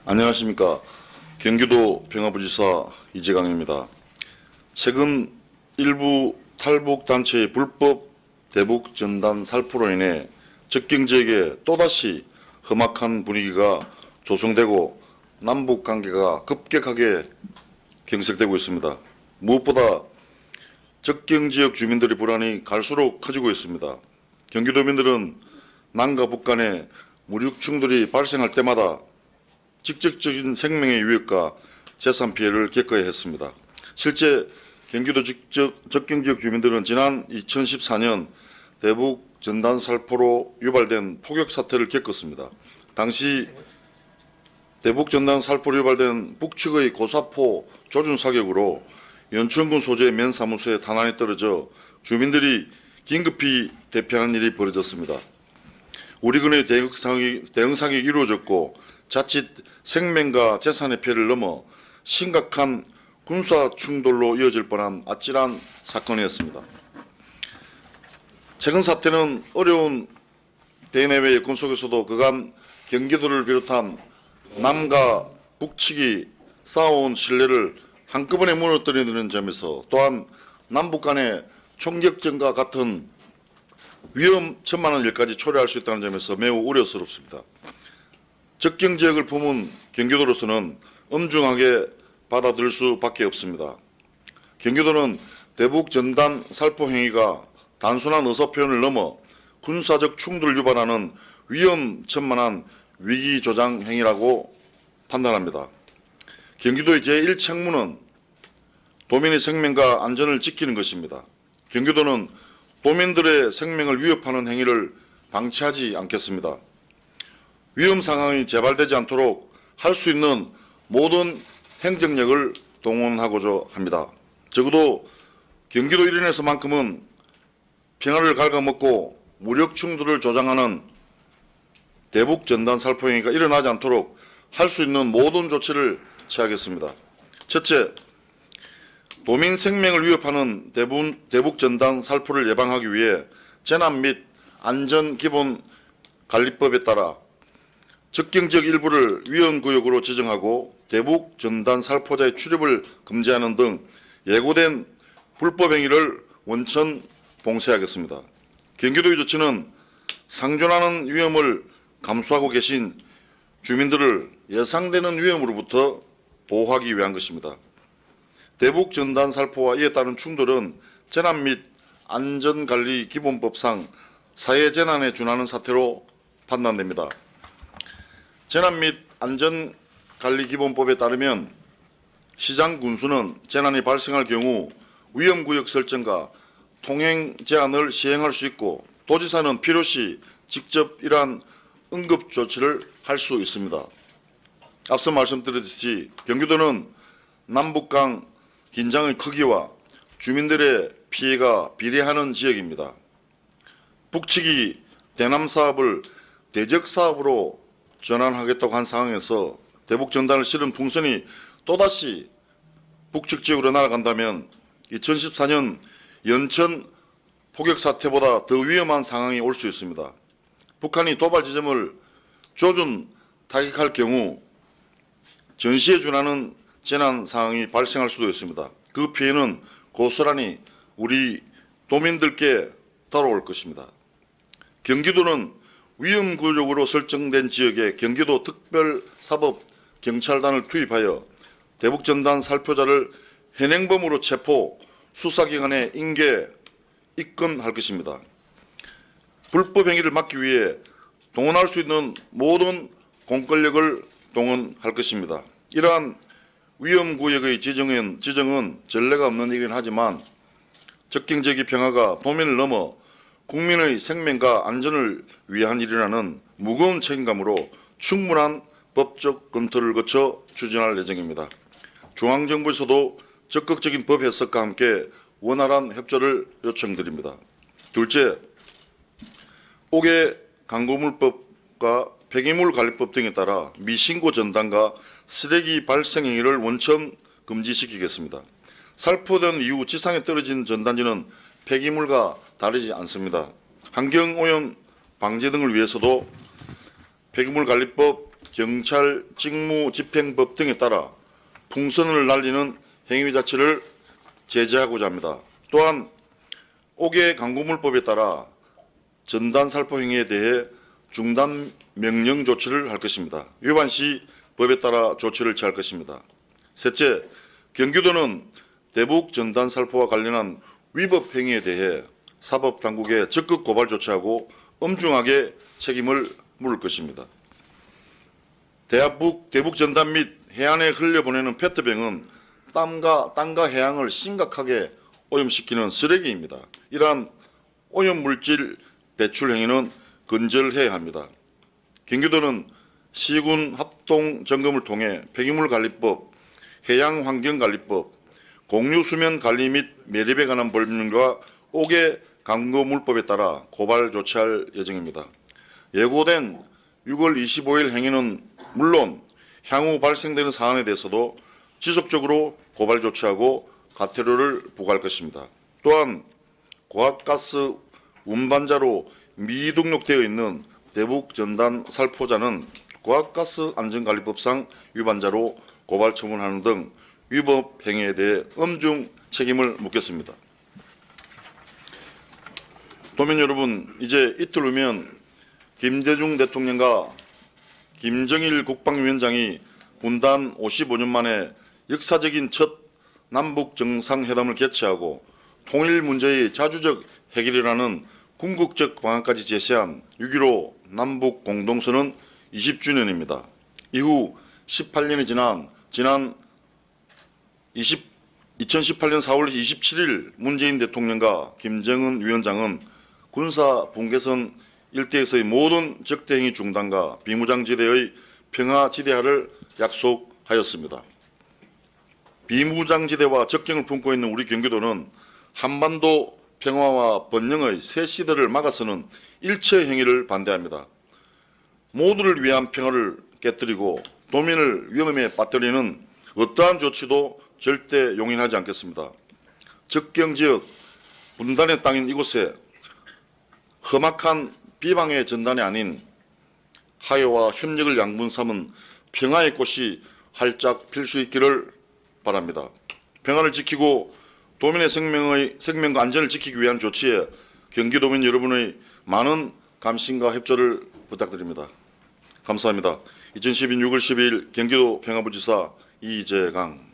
안녕하십니까. 경기도 평화부지사 이재강입니다. 최근 일부 탈북단체의 불법 대북 전단 살포로 인해 접경지역에 또다시 험악한 분위기가 조성되고 남북 관계가 급격하게 경색되고 있습니다. 무엇보다 접경지역 주민들의 불안이 갈수록 커지고 있습니다. 경기도민들은 남과 북 간의 무력 충돌이 발생할 때마다 직접적인 생명의 위협과 재산 피해를 겪어야 했습니다. 실제 경기도 접경지역 주민들은 지난 2014년 대북 전단 살포로 유발된 폭격 사태를 겪었습니다. 당시 대북 전단 살포로 유발된 북측의 고사포 조준 사격으로 연천군 소재의 맨 사무소에 탄환이 떨어져 주민들이 긴급히 대피하는 일이 벌어졌습니다. 우리 군의 대응 사격이 이루어졌고 자칫 생명과 재산의 피해를 넘어 심각한 군사 충돌로 이어질 뻔한 아찔한 사건이었습니다. 최근 사태는 어려운 대내외 여건 속에서도 그간 경기도를 비롯한 남과 북측이 쌓아온 신뢰를 한꺼번에 무너뜨리는 점에서 또한 남북 간의 총격전과 같은 위험천만한 일까지 초래할 수 있다는 점에서 매우 우려스럽습니다. 접경지역을 품은 경기도로서는 엄중하게 받아들일 수밖에 없습니다. 경기도는 대북 전단 살포 행위가 단순한 의사표현을 넘어 군사적 충돌을 유발하는 위험천만한 위기조장 행위라고 판단합니다. 경기도의 제1책무는 도민의 생명과 안전을 지키는 것입니다. 경기도는 도민들의 생명을 위협하는 행위를 방치하지 않겠습니다. 위험 상황이 재발되지 않도록 할 수 있는 모든 행정력을 동원하고자 합니다. 적어도 경기도 일원에서만큼은 평화를 갉아먹고 무력 충돌을 조장하는 대북 전단 살포 행위가 일어나지 않도록 할 수 있는 모든 조치를 취하겠습니다. 첫째, 도민 생명을 위협하는 대북 전단 살포를 예방하기 위해 재난 및 안전기본관리법에 따라 접경지역 일부를 위험구역으로 지정하고 대북 전단 살포자의 출입을 금지하는 등 예고된 불법 행위를 원천 봉쇄하겠습니다. 경기도의 조치는 상존하는 위험을 감수하고 계신 주민들을 예상되는 위험으로부터 보호하기 위한 것입니다. 대북 전단 살포와 이에 따른 충돌은 재난 및 안전관리기본법상 사회재난에 준하는 사태로 판단됩니다. 재난 및 안전관리기본법에 따르면 시장 군수는 재난이 발생할 경우 위험구역 설정과 통행 제한을 시행할 수 있고 도지사는 필요시 직접 이러한 응급조치를 할 수 있습니다. 앞서 말씀드렸듯이 경기도는 남북 간 긴장의 크기와 주민들의 피해가 비례하는 지역입니다. 북측이 대남 사업을 대적 사업으로 전환하겠다고 한 상황에서 대북 전단을 실은 풍선이 또다시 북측 지역으로 날아간다면 2014년 연천 폭격 사태보다 더 위험한 상황이 올 수 있습니다. 북한이 도발 지점을 조준 타격할 경우 전시에 준하는 재난 상황이 발생할 수도 있습니다. 그 피해는 고스란히 우리 도민들께 따라올 것입니다. 경기도는 위험구역으로 설정된 지역에 경기도 특별사법경찰단을 투입하여 대북전단 살포자를 현행범으로 체포, 수사기관에 인계, 입건할 것입니다. 불법 행위를 막기 위해 동원할 수 있는 모든 공권력을 동원할 것입니다. 이러한 위험구역의 지정은 전례가 없는 일이긴 하지만 접경지역의 평화가 도민을 넘어 국민의 생명과 안전을 위한 일이라는 무거운 책임감으로 충분한 법적 검토를 거쳐 추진할 예정입니다. 중앙정부에서도 적극적인 법 해석과 함께 원활한 협조를 요청드립니다. 둘째, 옥외 광고물법과 폐기물관리법 등에 따라 미신고 전단과 쓰레기 발생 행위를 원천 금지시키겠습니다. 살포된 이후 지상에 떨어진 전단지는 폐기물과 다르지 않습니다. 환경오염 방제 등을 위해서도 폐기물관리법 경찰 직무집행법 등에 따라 풍선을 날리는 행위 자체를 제재하고자 합니다. 또한 5개 강구물법에 따라 전단 살포 행위에 대해 중단 명령 조치를 할 것입니다. 위반 시 법에 따라 조치를 취할 것입니다. 셋째, 경기도는 대북 전단 살포와 관련한 위법 행위에 대해 사법당국에 적극 고발 조치하고 엄중하게 책임을 물을 것입니다. 대북 전단 및 해안에 흘려보내는 페트병은 땅과 해양을 심각하게 오염시키는 쓰레기입니다. 이러한 오염물질 배출 행위는 근절해야 합니다. 경기도는 시군 합동 점검을 통해 폐기물관리법, 해양환경관리법, 공유수면관리 및 매립에 관한 법률과 5개 강구물법에 따라 고발 조치할 예정입니다. 예고된 6월 25일 행위는 물론 향후 발생되는 사안에 대해서도 지속적으로 고발 조치하고 과태료를 부과할 것입니다. 또한 고압가스 운반자로 미등록되어 있는 대북 전단 살포자는 고압가스 안전관리법상 위반자로 고발 처분하는 등 위법 행위에 대해 엄중 책임을 묻겠습니다. 도민 여러분, 이제 이틀 후면 김대중 대통령과 김정일 국방위원장이 분단 55년 만에 역사적인 첫 남북 정상회담을 개최하고 통일 문제의 자주적 해결이라는 궁극적 방안까지 제시한 6.15 남북 공동선언 20주년입니다. 이후 18년이 지난 2018년 4월 27일 문재인 대통령과 김정은 위원장은 군사 분계선 일대에서의 모든 적대행위 중단과 비무장지대의 평화지대화를 약속하였습니다. 비무장지대와 접경을 품고 있는 우리 경기도는 한반도 평화와 번영의 새 시대를 막아서는 일체 행위를 반대합니다. 모두를 위한 평화를 깨뜨리고 도민을 위험에 빠뜨리는 어떠한 조치도 절대 용인하지 않겠습니다. 접경지역 분단의 땅인 이곳에 험악한 비방의 전단이 아닌 화해와 협력을 양분 삼은 평화의 꽃이 활짝 필 수 있기를 바랍니다. 평화를 지키고 도민의 생명과 안전을 지키기 위한 조치에 경기도민 여러분의 많은 감심과 협조를 부탁드립니다. 감사합니다. 2012년 6월 12일 경기도 평화부지사 이재강.